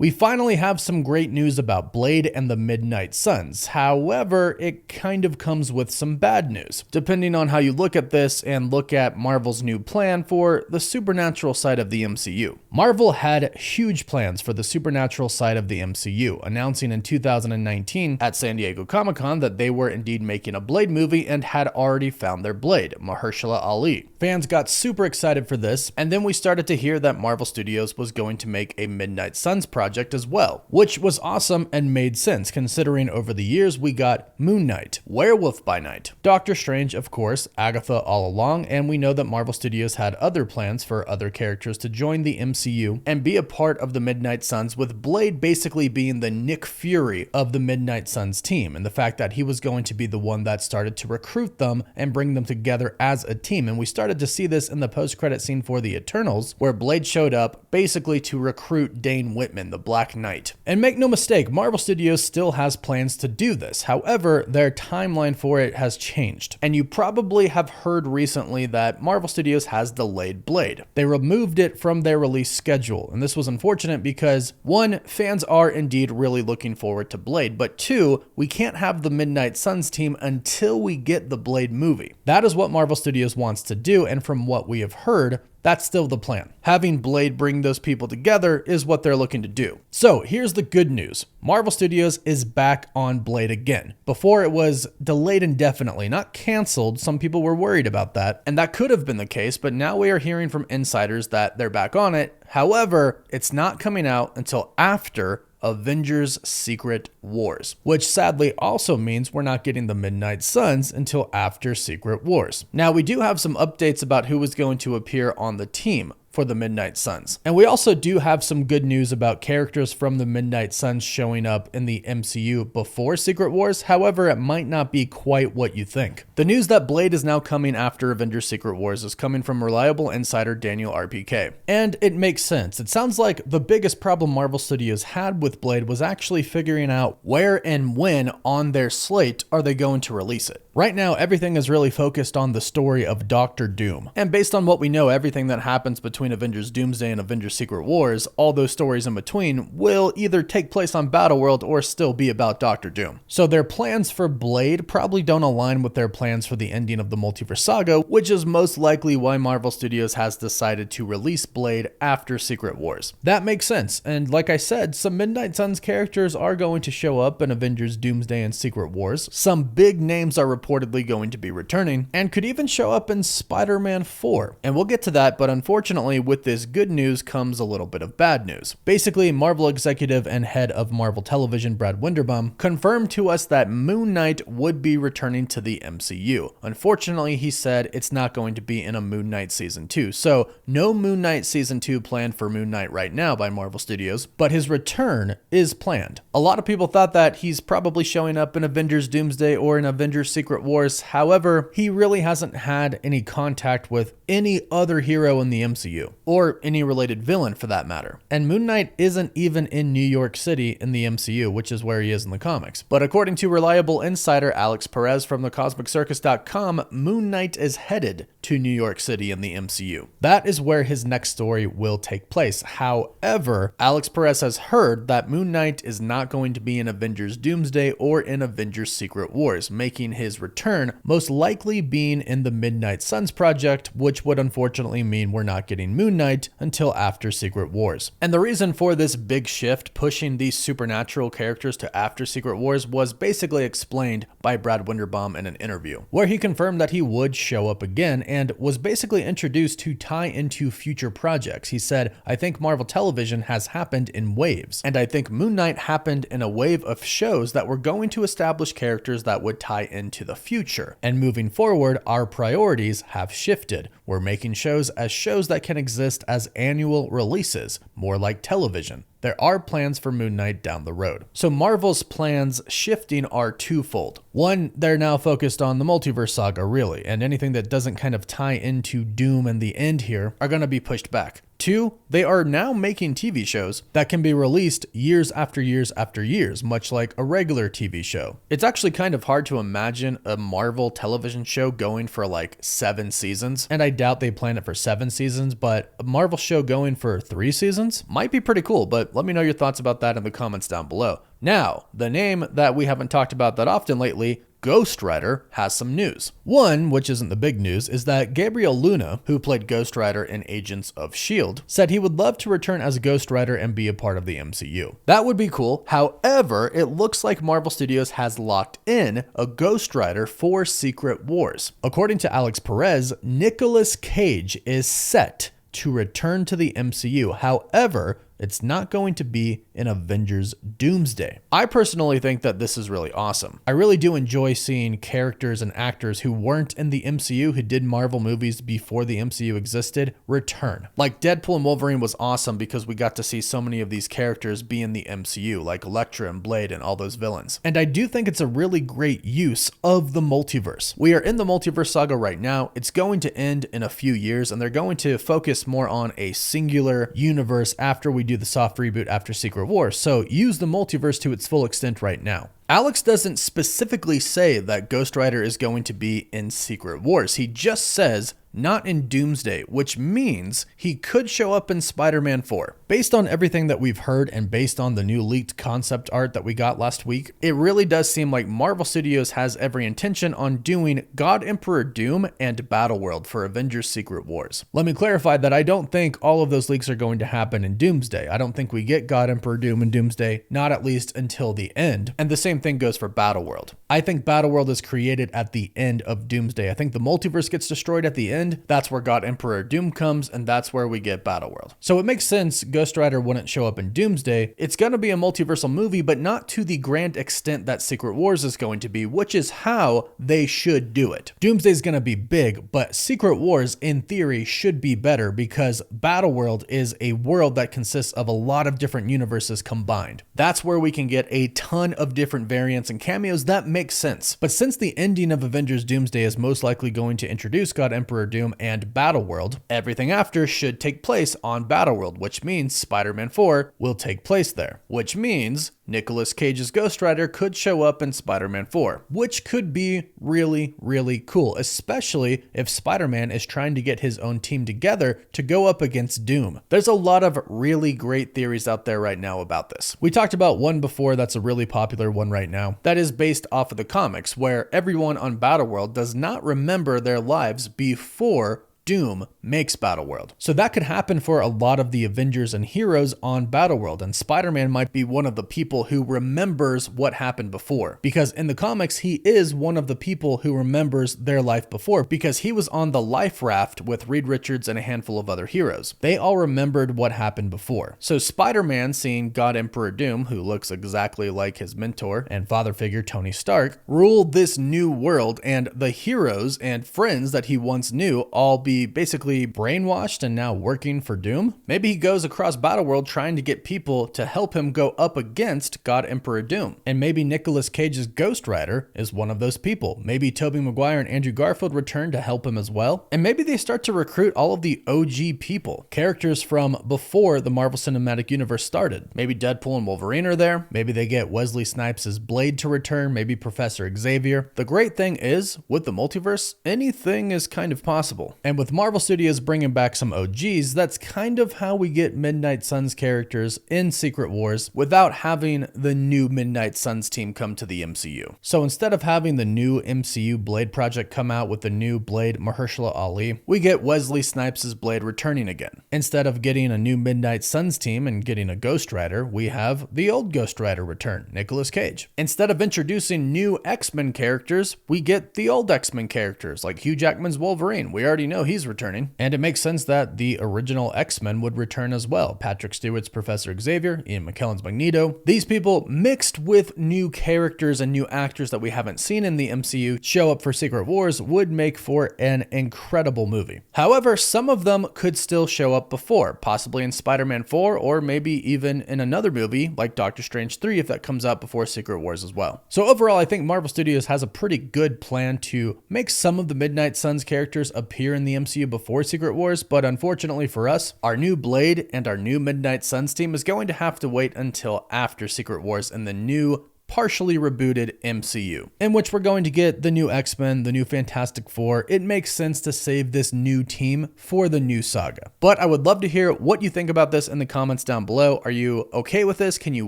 We finally have some great news about Blade and the Midnight Suns. However, it kind of comes with some bad news, depending on how you look at this and look at Marvel's new plan for the supernatural side of the MCU. Marvel had huge plans for the supernatural side of the MCU, announcing in 2019 at San Diego Comic-Con that they were indeed making a Blade movie and had already found their Blade, Mahershala Ali. Fans got super excited for this, and then we started to hear that Marvel Studios was going to make a Midnight Suns project as well, which was awesome and made sense considering over the years we got Moon Knight, Werewolf by Night, Doctor Strange, of course, Agatha all along, and we know that Marvel Studios had other plans for other characters to join the MCU and be a part of the Midnight Suns, with Blade basically being the Nick Fury of the Midnight Suns team, and the fact that he was going to be the one that started to recruit them and bring them together as a team. And we started to see this in the post-credit scene for the Eternals, where Blade showed up basically to recruit Dane Whitman, the Black Knight. And make no mistake, Marvel Studios still has plans to do this. However, their timeline for it has changed. And you probably have heard recently that Marvel Studios has delayed Blade. They removed it from their release schedule. And this was unfortunate because, one, fans are indeed really looking forward to Blade, but two, we can't have the Midnight Suns team until we get the Blade movie. That is what Marvel Studios wants to do, and from what we have heard, that's still the plan. Having Blade bring those people together is what they're looking to do. So here's the good news. Marvel Studios is back on Blade again. Before it was delayed indefinitely, not canceled. Some people were worried about that, and that could have been the case, but now we are hearing from insiders that they're back on it. However, it's not coming out until after Avengers Secret Wars, which sadly also means we're not getting the Midnight Suns until after Secret Wars. Now, we do have some updates about who is going to appear on the team for the Midnight Suns. And we also do have some good news about characters from the Midnight Suns showing up in the MCU before Secret Wars. However, it might not be quite what you think. The news that Blade is now coming after Avengers Secret Wars is coming from reliable insider Daniel RPK. And it makes sense. It sounds like the biggest problem Marvel Studios had with Blade was actually figuring out where and when on their slate are they going to release it. Right now, everything is really focused on the story of Doctor Doom. And based on what we know, everything that happens between Avengers Doomsday and Avengers Secret Wars, all those stories in between will either take place on Battleworld or still be about Doctor Doom. So their plans for Blade probably don't align with their plans for the ending of the multiverse saga, which is most likely why Marvel Studios has decided to release Blade after Secret Wars. That makes sense, and like I said, some Midnight Suns characters are going to show up in Avengers Doomsday and Secret Wars. Some big names are reportedly going to be returning, and could even show up in Spider-Man 4. And we'll get to that, but unfortunately, with this good news comes a little bit of bad news. Basically, Marvel executive and head of Marvel Television, Brad Winderbaum, confirmed to us that Moon Knight would be returning to the MCU. Unfortunately, he said it's not going to be in a Moon Knight Season 2, so no Moon Knight Season 2 planned for Moon Knight right now by Marvel Studios, but his return is planned. A lot of people thought that he's probably showing up in Avengers Doomsday or in Avengers Secret Wars. However, he really hasn't had any contact with any other hero in the MCU, or any related villain for that matter. And Moon Knight isn't even in New York City in the MCU, which is where he is in the comics. But according to reliable insider Alex Perez from thecosmiccircus.com, Moon Knight is headed to New York City in the MCU. That is where his next story will take place. However, Alex Perez has heard that Moon Knight is not going to be in Avengers Doomsday or in Avengers Secret Wars, making his return most likely being in the Midnight Suns project, which would unfortunately mean we're not getting Moon Knight until after Secret Wars. And the reason for this big shift, pushing these supernatural characters to after Secret Wars, was basically explained by Brad Winderbaum in an interview, where he confirmed that he would show up again and was basically introduced to tie into future projects. He said, "I think Marvel Television has happened in waves, and I think Moon Knight happened in a wave of shows that were going to establish characters that would tie into the future. And moving forward, our priorities have shifted. We're making shows as shows that can exist as annual releases, more like television. There are plans for Moon Knight down the road." So Marvel's plans shifting are twofold. One, they're now focused on the multiverse saga, really, and anything that doesn't kind of tie into Doom and the end here are going to be pushed back. 2, they are now making TV shows that can be released years after years after years, much like a regular TV show. It's actually kind of hard to imagine a Marvel television show going for like 7 seasons, and I doubt they plan it for 7 seasons, but a Marvel show going for 3 seasons might be pretty cool, but let me know your thoughts about that in the comments down below. Now, the name that we haven't talked about that often lately, Ghost Rider, has some news. One, which isn't the big news, is that Gabriel Luna, who played Ghost Rider in Agents of S.H.I.E.L.D., said he would love to return as Ghost Rider and be a part of the MCU. That would be cool. However, it looks like Marvel Studios has locked in a Ghost Rider for Secret Wars. According to Alex Perez, Nicolas Cage is set to return to the MCU. However, it's not going to be in Avengers Doomsday. I personally think that this is really awesome. I really do enjoy seeing characters and actors who weren't in the MCU, who did Marvel movies before the MCU existed, return. Like Deadpool and Wolverine was awesome because we got to see so many of these characters be in the MCU, like Elektra and Blade and all those villains. And I do think it's a really great use of the multiverse. We are in the multiverse saga right now. It's going to end in a few years, and they're going to focus more on a singular universe after we do the soft reboot after Secret Wars, so use the multiverse to its full extent right now. Alex doesn't specifically say that Ghost Rider is going to be in Secret Wars. He just says not in Doomsday, which means he could show up in Spider-Man 4. Based on everything that we've heard and based on the new leaked concept art that we got last week, it really does seem like Marvel Studios has every intention on doing God Emperor Doom and Battleworld for Avengers Secret Wars. Let me clarify that I don't think all of those leaks are going to happen in Doomsday. I don't think we get God Emperor Doom in Doomsday, not at least until the end. And the same thing goes for Battleworld. I think Battleworld is created at the end of Doomsday. I think the multiverse gets destroyed at the end. That's where God Emperor Doom comes, and that's where we get Battleworld. So it makes sense Ghost Rider wouldn't show up in Doomsday. It's going to be a multiversal movie, but not to the grand extent that Secret Wars is going to be, which is how they should do it. Doomsday is going to be big, but Secret Wars, in theory, should be better because Battleworld is a world that consists of a lot of different universes combined. That's where we can get a ton of different variants and cameos. That makes sense. But since the ending of Avengers Doomsday is most likely going to introduce God Emperor Doom and Battleworld, everything after should take place on Battleworld, which means Spider-Man 4 will take place there, which means Nicolas Cage's Ghost Rider could show up in Spider-Man 4, which could be really, really cool, especially if Spider-Man is trying to get his own team together to go up against Doom. There's a lot of really great theories out there right now about this. We talked about one before that's a really popular one right now that is based off of the comics, where everyone on Battleworld does not remember their lives before Doom makes Battleworld. So that could happen for a lot of the Avengers and heroes on Battleworld, and Spider-Man might be one of the people who remembers what happened before, because in the comics he is one of the people who remembers their life before, because he was on the life raft with Reed Richards and a handful of other heroes. They all remembered what happened before. So Spider-Man, seeing God Emperor Doom, who looks exactly like his mentor and father figure Tony Stark, rule this new world, and the heroes and friends that he once knew all be basically brainwashed and now working for Doom. Maybe he goes across Battleworld trying to get people to help him go up against God Emperor Doom. And maybe Nicolas Cage's Ghost Rider is one of those people. Maybe Tobey Maguire and Andrew Garfield return to help him as well. And maybe they start to recruit all of the OG people, characters from before the Marvel Cinematic Universe started. Maybe Deadpool and Wolverine are there. Maybe they get Wesley Snipes' Blade to return. Maybe Professor Xavier. The great thing is, with the multiverse, anything is kind of possible. And with Marvel Studios bringing back some OGs, that's kind of how we get Midnight Suns characters in Secret Wars without having the new Midnight Suns team come to the MCU. So instead of having the new MCU Blade project come out with the new Blade Mahershala Ali, we get Wesley Snipes' Blade returning again. Instead of getting a new Midnight Suns team and getting a Ghost Rider, we have the old Ghost Rider return, Nicolas Cage. Instead of introducing new X-Men characters, we get the old X-Men characters like Hugh Jackman's Wolverine. We already know he's returning, and it makes sense that the original X-Men would return as well. Patrick Stewart's Professor Xavier, Ian McKellen's Magneto. These people mixed with new characters and new actors that we haven't seen in the MCU show up for Secret Wars would make for an incredible movie. However, some of them could still show up before, possibly in Spider-Man 4 or maybe even in another movie like Doctor Strange 3 if that comes out before Secret Wars as well. So overall, I think Marvel Studios has a pretty good plan to make some of the Midnight Suns characters appear in the MCU before Secret Wars, but unfortunately for us, our new Blade and our new Midnight Suns team is going to have to wait until after Secret Wars and the new partially rebooted MCU, in which we're going to get the new X-Men, the new Fantastic Four. It makes sense to save this new team for the new saga. But I would love to hear what you think about this in the comments down below. Are you okay with this? Can you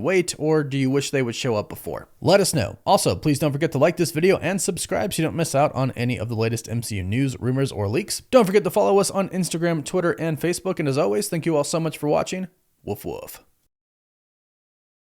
wait? Or do you wish they would show up before? Let us know. Also, please don't forget to like this video and subscribe so you don't miss out on any of the latest MCU news, rumors, or leaks. Don't forget to follow us on Instagram, Twitter, and Facebook. And as always, thank you all so much for watching. Woof woof.